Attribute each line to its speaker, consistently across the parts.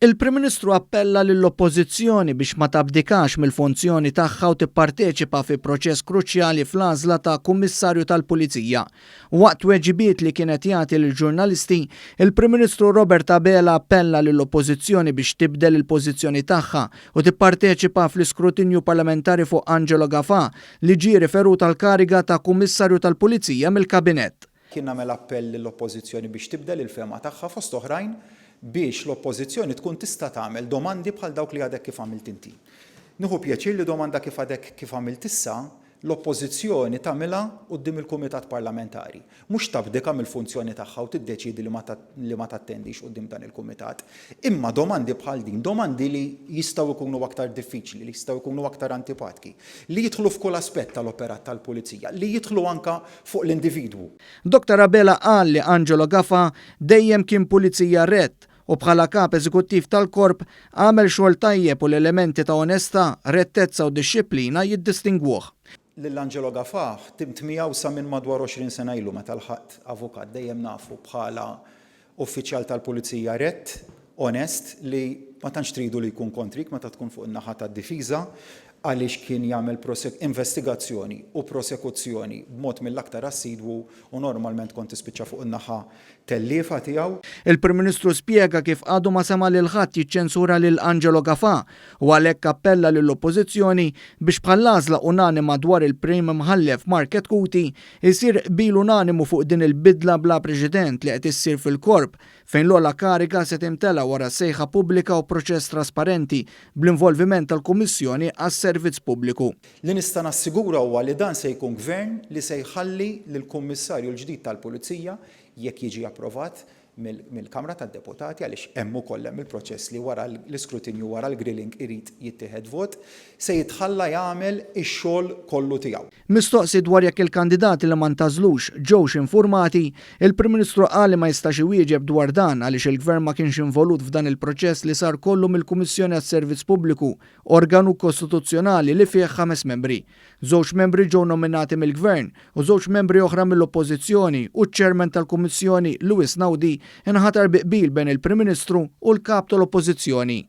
Speaker 1: Il-Prim Ministru appella lill-Oppożizzjoni biex ma tabdikax mill-funzjoni tagħha u tipparteċipa fi proċess kruċjali fl-għażla ta' Kummissarju tal-Pulizija. Waqt weġibiet li kienet jagħti lill-ġurnalisti, il-Prim Ministru Robert Abela appella lill-Oppożizzjoni biex tibdel il-pożizzjoni tagħha u tipparteċipa fl-iskrutinju parlamentari fuq Angelo Gafà li ġie riferut tal-kariga ta' Kummissarju tal-Pulizija mill-Kabinett.
Speaker 2: Kien nagħmel appell lill-Oppożizzjoni biex tibdel il-fehma tagħha fost oħrajn biex l-Oppożizzjoni tkun tista' tagħmel domandi bħal dawk li għadek kif għamilt inti. Nieħu pjaċir li domanda kif għadek kif għamilt issa l-Oppożizzjoni tagħmilha quddiem il-Kumitat Parlamentari. Mhux tabdika mill-funzjoni tagħha u tiddeċiedi li ma tattendix quddiem dan il-Kumitat. Imma domandi bħal din, domandi li jistgħu jkunu aktar diffiċli, li jistgħu jkunu aktar antipatiki, li jidħlu f'kull aspett tal-operat tal-Pulizija, li jidħlu anke fuq l-individwu.
Speaker 1: Dr. Abela qal li Angelo Gafà dejjem kien pulizija rett u bħala kap eżekuttiv tal-korp għamel xogħol tajjeb u l-elementi ta' onestà, rettezza u dixxilpina jiddistingwuh.
Speaker 2: Lill-Angelo Gafà timt miegħu sa minn madwar 20 sena ilu meta l-ħadd avukat dejjem nafu bħala uffiċjal tal-Pulizija rett, onest li ma tantx tridu li jkun kontrik meta tkun fuq in-naħa tad-difiża għaliex kien jagħmel investigazzjoni u prosekuzzjoni b'mod mill-aktar assidwu u normalment kont tispiċċa fuq in-naħa telliefa tiegħu.
Speaker 1: Il-Prim Ministru spjega kif għadu ma sema lil ħadd jiċċensura lil Angelo Gafà u għalhekk appella lill-Oppożizzjoni biex bħall-għażla unanima dwar il-Prim Mħallef Market Kuti jsir qbil unanimu fuq din il-bidla bla preċedent li qed issir fil-korp fejn l-ogħla kariga se timtela wara sejħa pubblika u proċess trasparenti bl-involviment tal-Kummissjoni għas-Servizz Pubbliku.
Speaker 2: Li nista' nassigura huwa li dan se jkun gvern li se jħalli lill-Kummissarju l-ġdid tal-Pulizija jekk jiġi approvat mill-Kamra tad-Deputati għaliex hemm ukoll hemm il-proċess li wara l-iskrutinju wara l-grilling irid jittieħed vot se jitħalla jagħmel ix-xogħol kollu tiegħu.
Speaker 1: Mistoqsi dwar jekk il-kandidati li ma ntażlux ġewx infurmati, il-Prim Ministru qal li ma jistax iwieġeb dwar dan għaliex il-Gvern ma kienx involut f'dan il-proċess li sar kollu mill-Kummissjoni għas-Servizz Pubbliku, organu kostituzzjonali li fih 5 membri. 2 membri ġew nominati mill-Gvern u 2 membri oħra mill-Oppożizzjoni u ċ-Chairman tal-Kummissjoni Lewis Naudi inħatar biqbil bejn il-Prim Ministru u l-kap tal-Oppożizzjoni.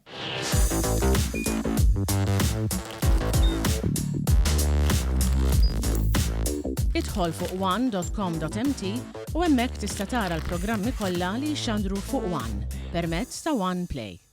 Speaker 3: Idħol fuq one.com.mt u hemmhekk tista' tara l-programmi kollha li jxandru fuq One permezz ta' One Play.